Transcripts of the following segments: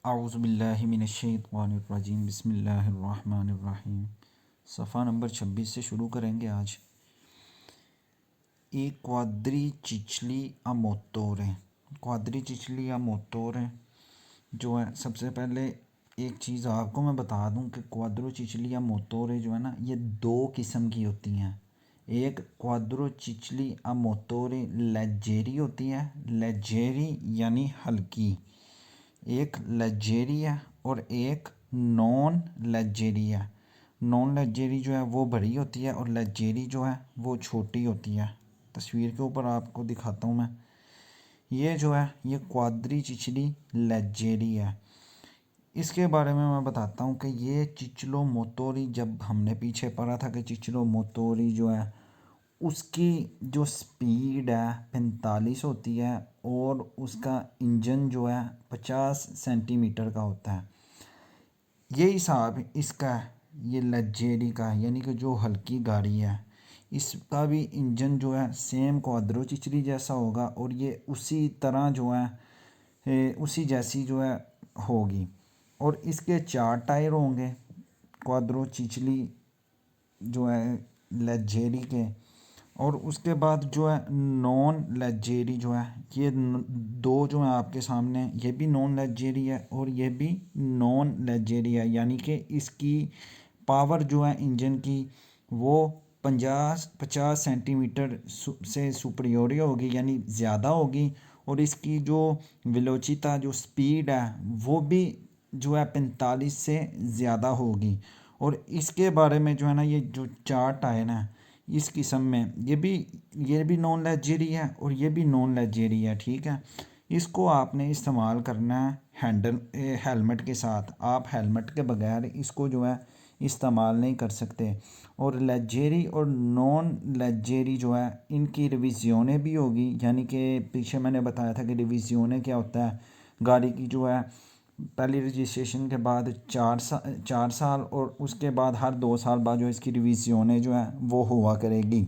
आउज़ुबिल्लाहिमिनश्शैतानिर्रजीम बिस्मिल्लाहिर्रहमानिर्रहीम। सफ़ा नंबर 26 से शुरू करेंगे आज। ई क्वाद्रीचिचली a motore। क्वाद्रीचिचली a motore जो है, सबसे पहले एक चीज़ आपको मैं बता दूं कि क्वाद्रोचिचली a motore जो है ना, ये दो किस्म की होती हैं। एक क्वाद्रोचिचली a motore लेजेरी होती है, लेजेरी यानी हल्की। एक लेजेरी है और एक नॉन लेजेरी है। नॉन लेजेरी जो है वो बड़ी होती है और लेजेरी जो है वो छोटी होती है। तस्वीर के ऊपर आपको दिखाता हूँ मैं। ये जो है ये क्वाद्रीचिचली लेजेरी है। इसके बारे में मैं बताता हूँ कि ये चिचलो मोतोरी, जब हमने पीछे पढ़ा था कि चिचलो मोतोरी जो है उसकी जो स्पीड है 45 होती है और उसका इंजन जो है 50 सेंटीमीटर का होता है। ये हिसाब इसका है, ये लग्जरी का है, यानी कि जो हल्की गाड़ी है इसका भी इंजन जो है सेम क्वाद्रोचिचली जैसा होगा और ये उसी तरह जो है उसी जैसी जो है होगी। और इसके 4 टायर होंगे क्वाद्रोचिचली जो है लग्जरी के। और उसके बाद जो है नॉन लेजेरी जो है, ये दो जो है आपके सामने, ये भी नॉन लेजेरी है और ये भी नॉन लेजेरी है, यानी कि इसकी पावर जो है इंजन की वो 50 सेंटीमीटर से सुपरियोर होगी, यानी ज़्यादा होगी। और इसकी जो वेलोचिता, जो स्पीड है वो भी जो है 45 से ज़्यादा होगी। और इसके बारे में जो है ना, ये जो 4 टायर हैं इस किस्म में, ये भी नॉन लेजेरी है और ये भी नॉन लेजेरी है, ठीक है। इसको आपने इस्तेमाल करना है हेलमेट के साथ। आप हेलमेट के बगैर इसको जो है इस्तेमाल नहीं कर सकते। और लेजेरी और नॉन लेजेरी जो है इनकी रिविज़नें भी होगी, यानी कि पीछे मैंने बताया था कि रिविज़नें क्या होता है। गाड़ी की जो है पहली रजिस्ट्रेशन के बाद 4 साल और उसके बाद हर 2 साल बाद जो इसकी रिविज़नें जो है वो हुआ करेगी।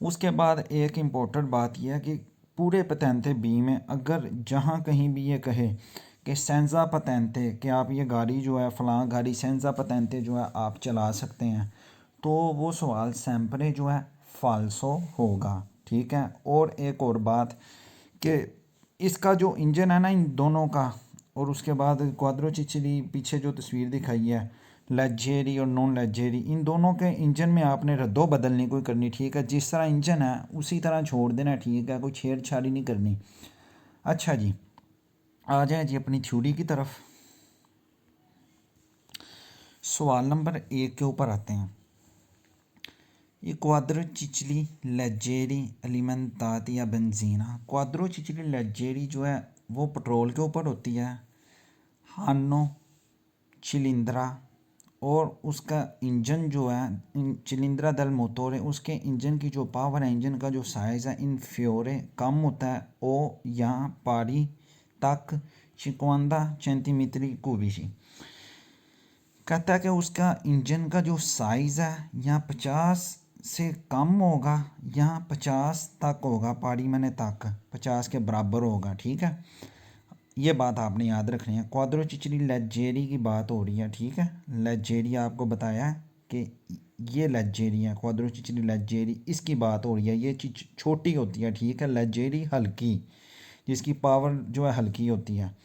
उसके बाद एक इम्पोर्टेंट बात यह है कि पूरे पतेंते बी में अगर जहाँ कहीं भी ये कहे कि सेंजा पतेंते, कि आप ये गाड़ी जो है फ़लाँ गाड़ी सेंजा पतेंते जो है आप चला सकते हैं, तो वो सवाल सैम्परे जो है फ़ाल्सो होगा, ठीक है। और एक और बात कि इसका जो इंजन है ना इन दोनों का, और उसके बाद क्वाद्रोचिचली पीछे जो तस्वीर दिखाई है लेजेरी और नॉन लेजेरी, इन दोनों के इंजन में आपने रद्दो बदल नहीं कोई करनी, ठीक है। जिस तरह इंजन है उसी तरह छोड़ देना, ठीक है, कोई छेड़छाड़ी नहीं करनी। अच्छा जी, आ जाए जी अपनी थ्योरी की तरफ। सवाल नंबर 1 के ऊपर आते हैं। ये क्वाद्रोचिचली लेजेरी एलिमेंटाती या बेंजीना। क्वाद्रोचिचली लेजेरी जो है वो पेट्रोल के ऊपर होती है, हानो चिलिंद्रा, और उसका इंजन जो है चिलिंद्रा दल मोटोर है, उसके इंजन की जो पावर है, इंजन का जो साइज़ है इन्फ्योरे कम होता है ओ यहाँ पारी तक 50 सेंटीमीटर कुबिशी। कहता है कि उसका इंजन का जो साइज़ है यहाँ 50 से कम होगा, यहाँ 50 तक होगा, पारी मैंने तक 50 के बराबर होगा, ठीक है। ये बात आपने याद रखनी है। क्वाद्रोचिचली लेजेरी की बात हो रही है, ठीक है। लेजेरी आपको बताया है कि ये लेजेरी है, क्वाद्रोचिचली लेजेरी इसकी बात हो रही है। ये चीज़ छोटी होती है, ठीक है। लेजेरी हल्की, जिसकी पावर जो है हल्की होती है।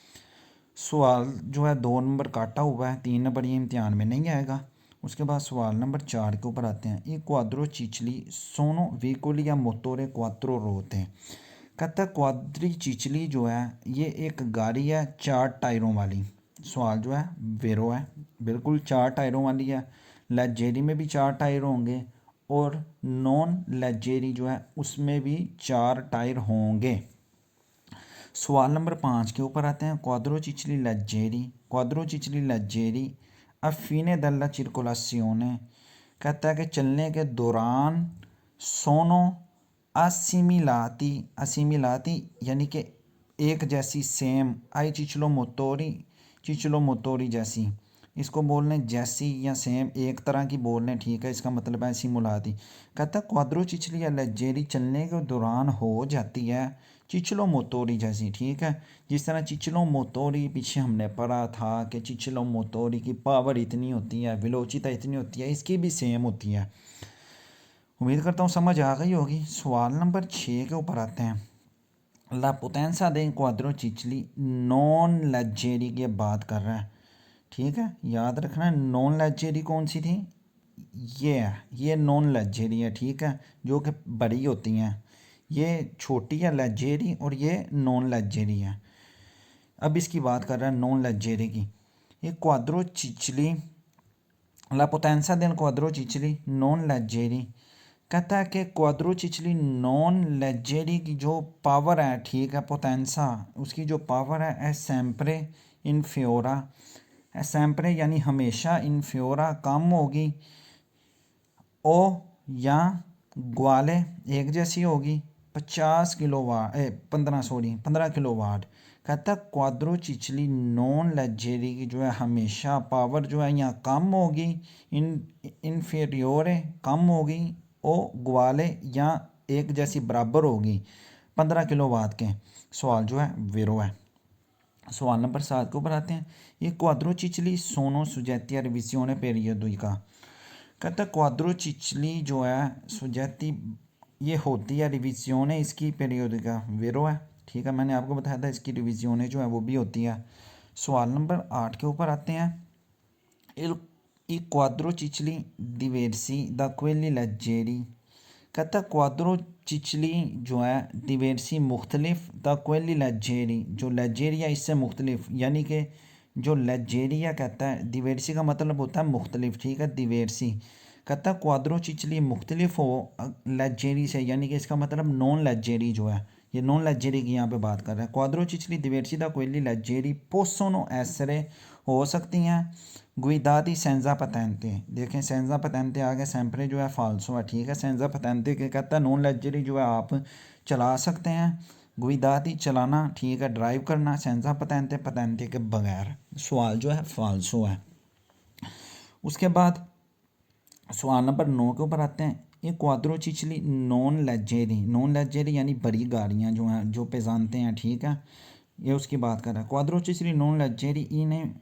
सवाल जो है 2 नंबर काटा हुआ है, 3 नंबर ये इम्तिहान में नहीं आएगा। उसके बाद सवाल नंबर 4 के ऊपर आते हैं। ये क्वाद्रोचिचली सोनो व्हीकल या मोटोरे क्वात्रो रोते हैं। कहता है क्वाद्रीचिचली जो है ये एक गाड़ी है 4 टायरों वाली। सवाल जो है वेरो है, बिल्कुल 4 टायरों वाली है। लेजेरी में भी 4 टायर होंगे और नॉन लेजेरी जो है उसमें भी 4 टायर होंगे। सवाल नंबर 5 के ऊपर आते हैं। क्वाद्रोचिचली लेजेरी अफीने दल्ला चिरकुलासियोने। कहता है कि चलने के दौरान सोनो असिमिलाती, असिमिलाती यानी कि एक जैसी, सेम, आई चिचलो मोतोरी, चिचलो मोतोरी जैसी। इसको बोल लें जैसी या सेम, एक तरह की बोल लें, ठीक है, इसका मतलब है सिमुलाती। कहता है क्वाद्रो चिचली या लेजेरी चलने के दौरान हो जाती है चिचलो मोतोरी जैसी, ठीक है। जिस तरह चिचलो मोतोरी पीछे हमने पढ़ा था कि चिचलो मोतोरी की पावर इतनी होती है, विलोचिता इतनी होती है, इसकी भी सेम होती है। उम्मीद करता हूँ समझ आ गई होगी। सवाल नंबर 6 के ऊपर आते हैं। ला पोटेंसा दे क्वाद्रो चिचली नॉन लेजेरी की बात कर रहा है, ठीक है। याद रखना नॉन लेजेरी कौन सी थी, ये नॉन लेजेरी है, ठीक है, जो कि बड़ी होती हैं। ये छोटी है लेजेरी और ये नॉन लेजेरी है। अब इसकी बात कर रहा है नॉन लेजेरी की। ये क्वाद्रो चिचली ला पोटेंसा देन क्वाद्रो चिचली नॉन लेजेरी, कहता है कि क्वाद्रो चिचली नॉन लेजेरी की जो पावर है, ठीक है, पोटेंसा उसकी जो पावर है एसेम्प्रे इनफ्योरा, एसेम्प्रे यानी हमेशा, इनफ्योरा कम होगी, ओ या ग्वाले एक जैसी होगी, 15 किलोवाट। कहता है क्वाद्रो चिचली नॉन लेजेरी की जो है हमेशा पावर जो है यहाँ कम होगी, इनफेरियोर कम होगी, ओ ग्वाले या एक जैसी बराबर होगी 15 किलोवाट के। सवाल जो है वेरो है। सवाल नंबर 7 के ऊपर आते हैं। ये क्वाद्रो चिचली सोनो सुजेतिया रिविजियोने पेरियोडिका, कहता है क्वाद्रो चिचली जो है सुजेती ये होती है रिविजियोने इसकी पेरियोडिका वेरो है, ठीक है। मैंने आपको बताया था इसकी रिविजियोने जो है वो भी होती है। सवाल नंबर 8 के ऊपर आते हैं। il quadro चिचली दिवेरसी द क्वेली लजेरी, कहता क्वाद्रो चिचली जो है दिवेरसी मुख्तलिफ द क्वेली लजेरी जो लजेरिया इससे मुख्तलिफ, यानी कि जो लजेरिया कहता है दिवेरसी का मतलब होता है मुख्तलिफ, ठीक है। दिवेरसी कहता क्वाद्रो चिचली मुख्तलिफ हो लजेरी से, यानी कि इसका मतलब नॉन लजेरी जो है, ये नॉन लजेरी की यहाँ पे बात कर रहा है। क्वाद्रो चिचली दिवेरसी द क्वेली लजेरी पोसोनो एसरे हो सकती हैं गुइदादी सेंजा पतेंते, देखें सेंजा पतेंते आगे सेंपरे जो है फाल्सो है, ठीक है। सेंजा पतेंते के कहता है नॉन लग्जरी जो है आप चला सकते हैं, गुइदादी चलाना, ठीक है, ड्राइव करना, सेंजा पतेंते पतेंते के बगैर। सवाल जो है फाल्सो है। उसके बाद सवाल नंबर 9 के ऊपर आते हैं। ये क्वाद्रो चिचली नॉन लेजेरी यानी बड़ी गाड़ियाँ जो हैं जो पे जानते हैं, ठीक है, ये उसकी बात कर रहा है। क्वाद्रो चिचली नॉन लेजेरी इन्हें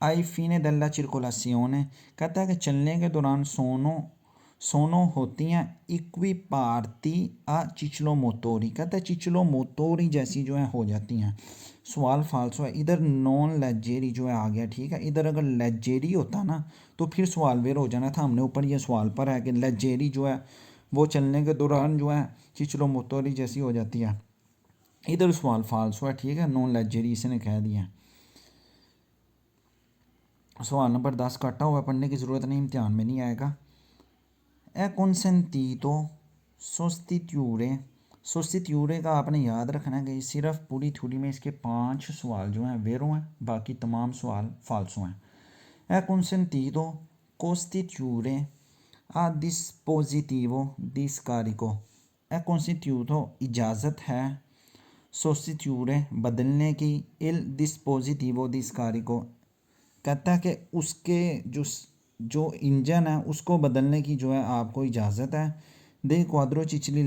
आई फीने दल्ला चिरकोलासियोने, कहता है कि चलने के दौरान सोनो होती हैं इक्वी पार्टी आ चिचलो मोतोरी, कहता है चिचलो मोतोरी जैसी जो है हो जाती हैं। सवाल फाल्सो है। इधर नॉन लेजेरी जो है आ गया, ठीक है। इधर अगर लेजेरी होता ना तो फिर सवाल वेर हो जाना था। हमने ऊपर ये सवाल पर है कि लेजेरी जो है वो चलने के दौरान जो है चिचलो मोतोरी जैसी हो जाती है। इधर सवाल फाल्सो है, ठीक है, नॉन लेजेरी इसने कह दिया। सवाल नंबर 10 काटा हुआ पढ़ने की ज़रूरत नहीं, इम्तिहान में नहीं आएगा। ए consentito सोस्टिट्यूरे का आपने याद रखना है कि सिर्फ पूरी थ्योरी में इसके 5 सवाल जो हैं वेरो हैं, बाकी तमाम सवाल फाल्सो हैं। ए consentito costituire a dispositivo discarico, A consentito इजाज़त है, सोस्टिट्यूरे बदलने की, il dispositivo discarico कहता है कि उसके जो इंजन है उसको बदलने की जो है आपको इजाज़त है। दे क्वाद्रो चिचली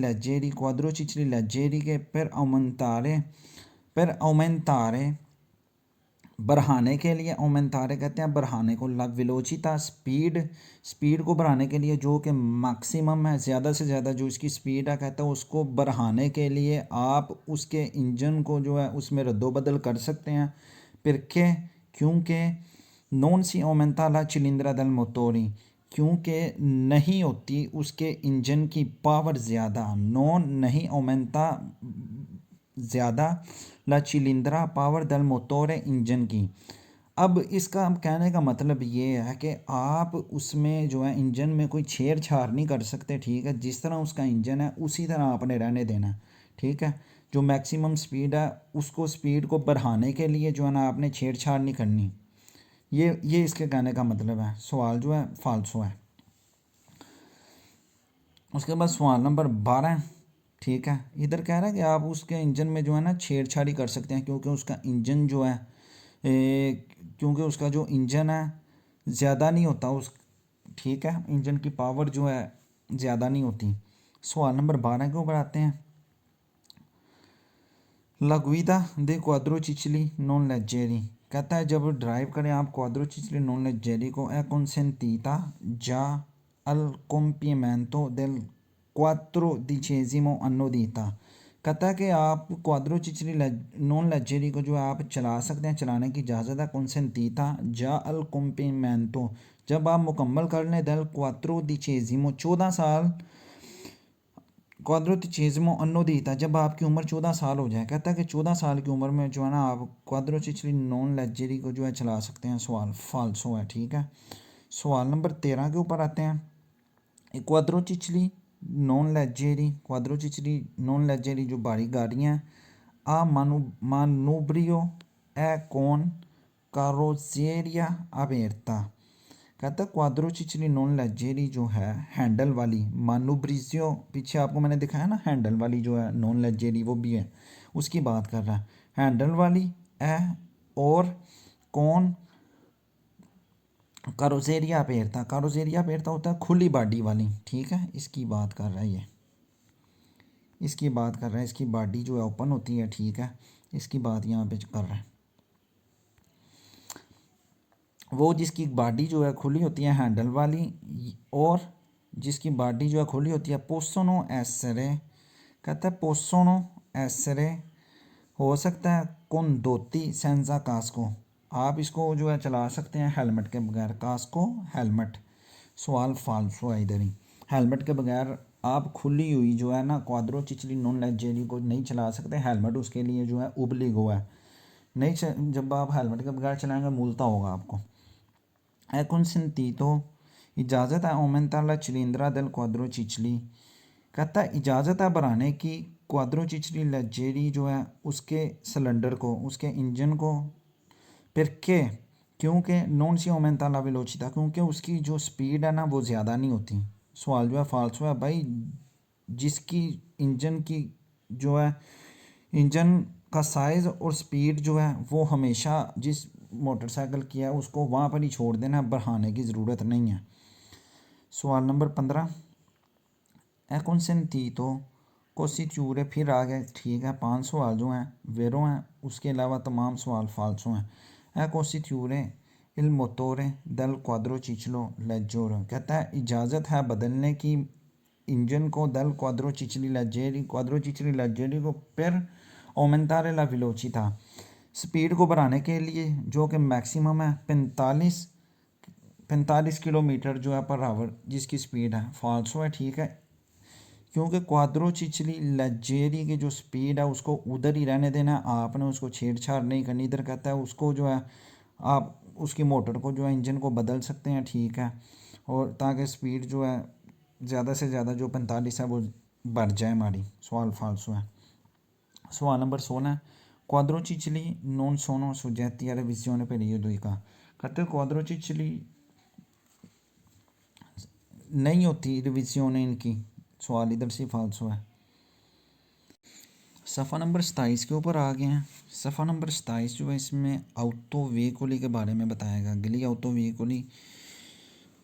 लजेरी के पर औमनतारे बढ़ाने के लिए, औमनतारे कहते हैं बढ़ाने को, ला वेलोचिता स्पीड को बढ़ाने के लिए जो कि मैक्सिमम है, ज़्यादा से ज़्यादा जो इसकी स्पीड है, कहता है उसको बढ़ाने के लिए आप उसके इंजन को जो है उसमें रद्दोबदल कर सकते हैं। फिर क्योंकि नॉन सी ओमेंता ला चिलिंद्रा दल मोटोरी, क्योंकि नहीं होती उसके इंजन की पावर ज़्यादा, नॉन नहीं ओमेंता ज़्यादा, ला चिलिंद्रा पावर दल मोटोरे इंजन की। अब इसका कहने का मतलब ये है कि आप उसमें जो है इंजन में कोई छेड़छाड़ नहीं कर सकते, ठीक है। जिस तरह उसका इंजन है उसी तरह आपने रहने देना है, ठीक है। जो मैक्सिमम स्पीड है उसको स्पीड को बढ़ाने के लिए जो है ना आपने छेड़छाड़ नहीं करनी। ये इसके कहने का मतलब है। सवाल जो है फाल्सो है। उसके बाद सवाल नंबर 12, ठीक है। इधर कह रहा है कि आप उसके इंजन में जो है ना छेड़छाड़ी कर सकते हैं क्योंकि उसका इंजन जो है क्योंकि उसका जो इंजन है ज़्यादा नहीं होता उस, ठीक है, इंजन की पावर जो है ज़्यादा नहीं होती। सवाल नंबर 12 के ऊपर आते हैं। La guida de quadrocicli non leggeri, कहता है जब ड्राइव करें आप quadrocicli non leggeri को è consentita già al compimento del 14º anno di età। कहता है कि आप क्वाद्रोचिचली नॉन लेजेरी को जो है आप चला सकते हैं, चलाने की इजाज़त है। consentita già al compimento, जब आप मुकम्मल कर लें del 14º 14 साल, क्वाद्रोचिचलिज्मो अन्नोदीता, जब आपकी उम्र 14 साल हो जाए। कहता है कि 14 साल की उम्र में जो है ना आप क्वाद्रोचिचली नॉन लेजेरी को जो है चला सकते हैं। सवाल फाल्सो है, ठीक है। सवाल नंबर 13 के ऊपर आते हैं। क्वाद्रोचिचली नॉन लेजेरी, क्वाद्रोचिचली नॉन लेजेरी जो भारी गाड़ियाँ आ मानूब्रियो ए कौन कारोसेरिया अबेरता। कहता है क्वाद्रोचिचली नॉन लेजेरी जो है हैंडल वाली मानूब्रिजियो, पीछे आपको मैंने दिखाया ना हैंडल वाली जो है नॉन लेजेरी वो भी है, उसकी बात कर रहा है। हैंडल वाली है और कौन कारोसेरिया पेरता, कारोसेरिया पेरता होता है खुली बॉडी वाली, ठीक है, इसकी बात कर रहा है ये, इसकी बात कर रहा है। इसकी बॉडी जो है ओपन होती है, ठीक है, इसकी बात यहाँ पे कर रहा है। वो जिसकी बॉडी जो है खुली होती है हैंडल वाली, और जिसकी बॉडी जो है खुली होती है पोसोनो एसरे। कहता है पोसोनो एसरे हो सकता है कोंदोती सेंजा कास्को, आप इसको जो है चला सकते हैं हेलमेट के बगैर। कास्को हेलमेट, सवाल फाल्सो है इधर ही। हेलमेट के बगैर आप खुली हुई जो है ना क्वाद्रोचिचली नॉन लेजेरी को नहीं चला सकते। हेलमेट उसके लिए जो है उबलीगो है, नहीं जब आप हेलमेट के बगैर चलाएंगे मूलता होगा आपको। è consentito, इजाज़त है aumentare la cilindrata del quadrocicli, कहता है इजाज़त है बढ़ाने की क्वाद्रोचिचली लेजेरी जो है उसके सिलेंडर को, उसके इंजन को। perché, क्योंकि non si aumenta la velocità, क्योंकि उसकी जो स्पीड है ना वो ज़्यादा नहीं होती। सवाल जो है फाल्सो है भाई, जिसकी इंजन की जो है इंजन का साइज़ और स्पीड जो है वो हमेशा जिस मोटरसाइकिल की है उसको वहाँ पर ही छोड़ देना, बढ़ाने की ज़रूरत नहीं है। सवाल नंबर 15 ए consentito costituire, फिर आ गया, ठीक है, 5 सवाल जो हैं वेरो हैं, उसके अलावा तमाम सवाल फाल्सो हैं। ए costituire il motore del quadrociclo leggero, कहता है इजाज़त है बदलने की इंजन को दल क्वाद्रोचिचली लेजेरी, क्वाद्रोचिचली लेजेरी को per aumentare la velocità, speed को बढ़ाने के लिए, जो कि मैक्सिमम है 45 किलोमीटर जो है पर आवर जिसकी स्पीड है। फाल्सो है, ठीक है, क्योंकि क्वाद्रोचिचली लेजेरी की जो स्पीड है उसको उधर ही रहने देना, आपने उसको छेड़छाड़ नहीं करनी। इधर कहता है उसको जो है आप उसकी मोटर को जो है इंजन को बदल सकते हैं, ठीक है, और ताकि स्पीड जो है ज़्यादा से ज़्यादा जो 45 है वो बढ़ जाए हमारी। सवाल फाल्सो है। सवाल नंबर 16 क्वाद्रोचिचली नॉन सोनो सुजेती रिविजिone periodica, कहते हैं क्वाद्रोचिचली नहीं होती रिविजियोन इनकी। सवाल इधर से फाल्सो है। सफ़ा नंबर 27 के ऊपर आ गए हैं। सफ़ा नंबर 27 जो है इसमें ऑटो व्हीकली के बारे में बताएगा। गिली ऑटो व्हीकली,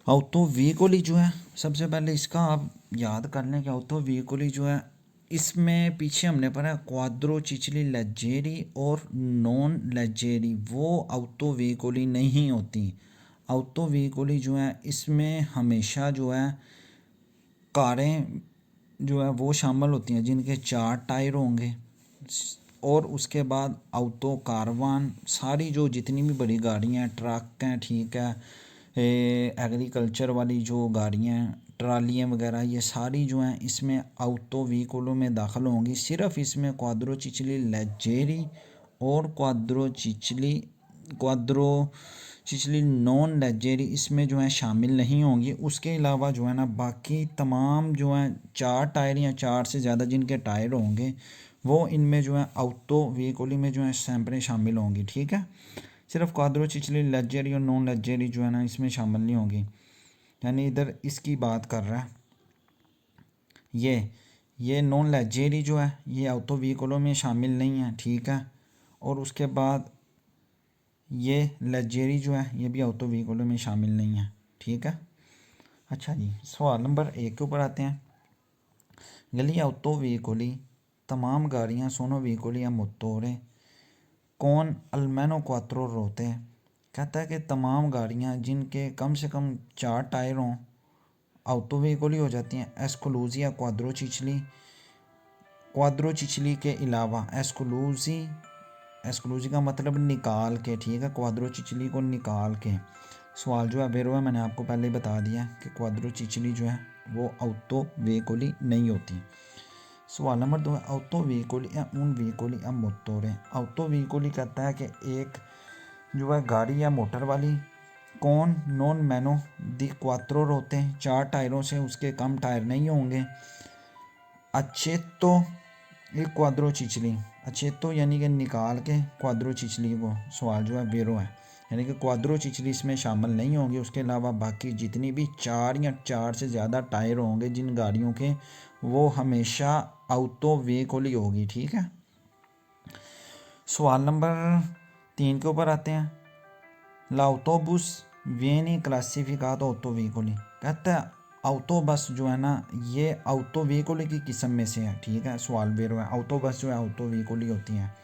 ऑटो व्हीकली जो है सबसे पहले इसका आप याद कर लें कि ऑटो व्हीकली जो है इसमें पीछे हमने पढ़ा क्वाद्रोचिचली लेजेरी और नॉन लेजेरी, वो ऑटो व्हीकली नहीं होती। ऑटो व्हीकली जो है इसमें हमेशा जो है कारें जो है वो शामिल होती हैं जिनके 4 टायर होंगे, और उसके बाद ऑटो कारवान, सारी जो जितनी भी बड़ी गाड़ियाँ हैं, ट्रक हैं, ठीक है, एग्रीकल्चर वाली जो गाड़ियाँ हैं, ट्रालियाँ वगैरह, ये सारी जो हैं इसमें ऑटो व्हीकलों में दाखिल होंगी। सिर्फ इसमें क्वाद्रोचिचली लेजेरी और क्वाद्रोचिचली नॉन लेजेरी इसमें जो है शामिल नहीं होंगी। उसके अलावा जो है ना बाकी तमाम जो हैं 4 टायर या 4 से ज़्यादा जिनके टायर होंगे वो इनमें जो है ऑटो व्हीकली में जो है सैंपलें शामिल होंगी, ठीक है। सिर्फ क्वाद्रोचिचली लेजेरी और नॉन लेजेरी जो है ना इसमें शामिल नहीं होंगी, यानी इधर इसकी बात कर रहा है। ये नॉन लेजेरी जो है ये ऑटो व्हीकलों में शामिल नहीं है, ठीक है। और उसके बाद ये लेजेरी जो है ये भी ऑटो व्हीकलों में शामिल नहीं है। ठीक है। अच्छा जी, सवाल नंबर 1 के ऊपर आते हैं। गली ऑटो व्हीकोली तमाम गाड़ियाँ सोनो व्हीकोली या मोटोरे कौन अल्मेनो क्वात्रो रोते हैं। कहता है कि तमाम गाड़ियाँ जिनके कम से कम 4 टायर हों ऑटो व्हीकोली हो जाती हैं। एस्कुलूजिया क्वाद्रो चिचली के अलावा एस्कुलूजी का मतलब निकाल के, ठीक है, क्वाद्रो चिचली को निकाल के। सवाल जो है वेरो है, मैंने आपको पहले ही बता दिया कि क्वाद्रो चिचली जो है वो ऑटो व्हीकोली नहीं होती। सवाल नंबर 2 है ऑटो व्हीकोली या उन व्हीकोली या मोटोरे। ऑटो व्हीकोली कहता है कि एक जो है गाड़ी या मोटर वाली कौन नॉन मैनो दी क्वात्रो होते हैं, 4 टायरों से उसके कम टायर नहीं होंगे। अच्छेतो ये क्वाद्रो चिचली, अच्छेतो यानी कि निकाल के क्वाद्रो चिचली को। सवाल जो है बेरो है, यानी कि क्वाद्रो चिचली इसमें शामिल नहीं होंगी। उसके अलावा बाकी जितनी भी 4 या 4 से ज़्यादा टायर होंगे जिन गाड़ियों के, वो हमेशा ऑटो व्हीकोली होगी। ठीक है। सवाल नंबर 3 के ऊपर आते हैं। लाउटोबुस वियनी क्लासिफिकातो ऑटो व्हीकोली। कहता है ऑटो बस जो है ना ये ऑटो व्हीकोली की किस्म में से है। ठीक है। सवाल बेरो है, ऑटो बस जो है ऑटो व्हीकोली होती हैं।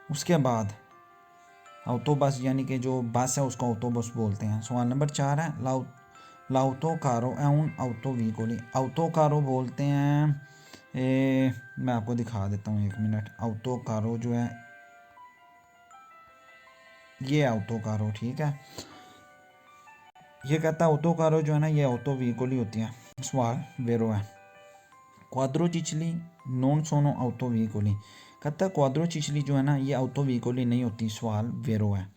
उसके बाद ऑटो बस यानी कि जो बस है उसको ऑटो बस बोलते हैं। सवाल नंबर 4 है लाउटो कारो एन ऑटो व्हीकोली। ऑटो कारो बोलते हैं मैं आपको दिखा देता हूँ 1 मिनट। ऑटो कारो जो है ये ऑटो कारो, ठीक है, ये कहता है ऑटो कारो जो है ना ये ऑटो व्हीकोली होती है। सवाल वेरो है क्वाद्रो चिचली नॉन सोनो ऑटो व्हीकोली। कहता है क्वाद्रो चिचली जो है ना ये ऑटो व्हीकोली नहीं होती। सवाल वेरो है।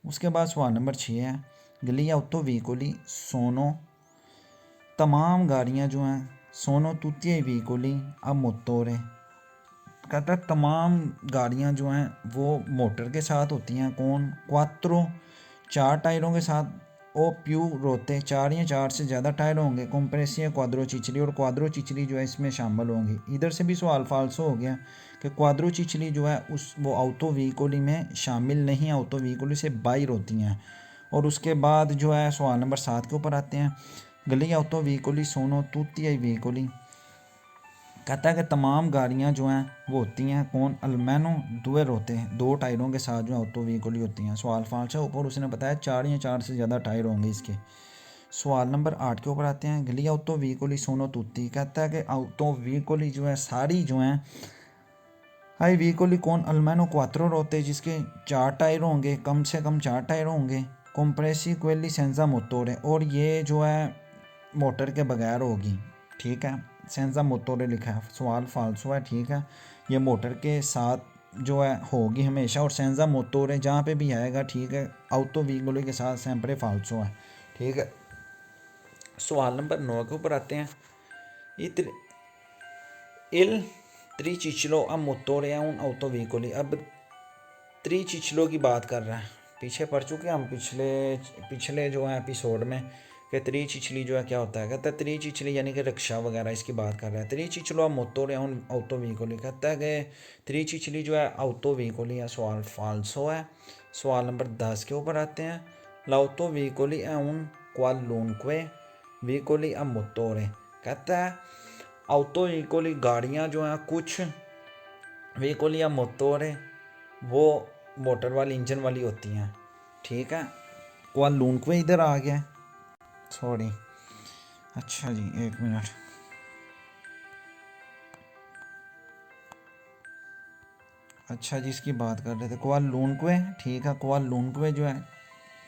उसके बाद सवाल नंबर 6 है गली ऑटो व्हीकोली सोनो तमाम गाड़ियाँ जो हैं सोनो तुतिया व्हीकोली अब मोटोरे। कहता है तमाम गाड़ियाँ जो हैं वो मोटर के साथ होती हैं। कौन क्वात्रो 4 टायरों के साथ, ओ प्यू रोते 4 या 4 से ज़्यादा टायर होंगे। कॉम्प्रेसिया क्वाद्रो चिचली, और क्वाद्रो चिचली जो है इसमें शामिल होंगी। इधर से भी सवाल फाल्सो हो गया कि क्वाद्रो चिचली जो है वो ऑटो व्हीकोली में शामिल नहीं है, ऑटो व्हीकोली से बाहर होती हैं। और उसके बाद जो है सवाल नंबर 7 के ऊपर आते हैं। गली ऑटो व्हीकोली सोनो तुती व्हीकोली। कहता है कि तमाम गाड़ियाँ जो हैं वो होती हैं कौन अल्मेनो दुएर होते हैं, 2 टायरों के साथ जो ऑटो व्हीकोली होती हैं। सवाल फाल्स है ऊपर उसने बताया 4 या 4 से ज़्यादा टायर होंगे इसके। सवाल नंबर 8 के ऊपर आते हैं। गली ऑटो व्हीकोली सोनो तुत्ती। कहता है कि ऑटो व्हीकोली जो है सारी जो हैं हाई व्हीकोली कौन अल्मेनो क्वात्रो होते हैं जिसके 4 टायर होंगे, कम से कम 4 टायर होंगे। कॉम्प्रेसी क्वेली सेंजा मोटोरे, और ये जो है मोटर के बगैर होगी। ठीक है। सेंजा मोटोरे लिखा है। सवाल फाल्सो है। ठीक है। ये मोटर के साथ जो है होगी हमेशा, और सेंजा मोटोरे जहाँ पे भी आएगा, ठीक है, ऑटो व्हीकोली के साथ सेंपरे फाल्सो है। ठीक है। सवाल नंबर 9 के ऊपर आते हैं। इल त्रिचिचलो अब मोटोरे या उन ऑटो व्हीकोली। अब त्रिचिचलो की बात कर रहा है, पीछे पढ़ चुके हम पिछले जो है एपिसोड में कि त्रिचिचली जो है क्या होता है। कहता है त्रिचिचली यानी कि रिक्शा वगैरह इसकी बात कर रहा है। त्रिचिचलो मोटोरे उन ऑटो व्हीकोली। कहता है कि त्रिचिचली जो है ऑटो व्हीकोली है। सवाल फाल्सो है। सवाल नंबर 10 के ऊपर आते हैं। लाउटो व्हीकोली है उन क्वालूनक्वे व्हीकोली अब मोटोरे। कहता है ऑटो व्हीकोली गाड़ियाँ जो हैं कुछ व्हीकोली या मोटोरे वो मोटर वाली इंजन वाली होती हैं। ठीक है। क्वालूनक्वे इधर आ गया, सॉरी। अच्छा जी 1 मिनट। अच्छा जी इसकी बात कर रहे थे क्वालूनक्वे। ठीक है। क्वालूनक्वे जो है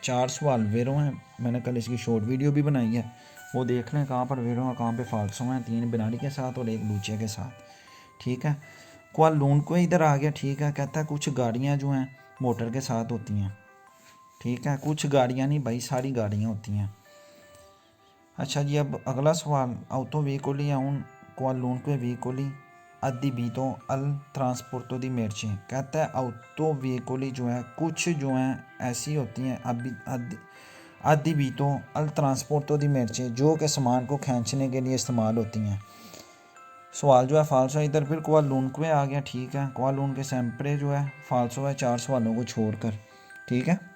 4 सवाल वेरो हैं। मैंने कल इसकी शॉर्ट वीडियो भी बनाई है, वो देख लें कहाँ पर वेरो हैं कहाँ पे फाल्सो हैं। 3 बिनारी के साथ और 1 लूचे के साथ। ठीक है। क्वालूनक्वे इधर आ गया। ठीक है। कहता है कुछ गाड़ियाँ जो हैं मोटर के साथ होती हैं। ठीक है। कुछ गाड़ियाँ नहीं भाई, सारी गाड़ियाँ होती हैं। अच्छा जी अब अगला सवाल ऑटो व्हीकोली या उन क्वालूनक्वे व्हीकोली अद्दिबीतो अल ट्रांसपोर्टो दी मेर्चे। कहता है ऑटो व्हीकोली जो है कुछ जो हैं ऐसी होती हैं अद्दिबीतो अल ट्रांसपोर्टो दी मेर्चे जो कि सामान को खींचने के लिए इस्तेमाल होती हैं। सवाल जो है फाल्सो है। इधर फिर क्वालूनक्वे आ गया। ठीक है। क्वालून के सेंपरे जो है फाल्सो है 4 सवालों को छोड़कर। ठीक है।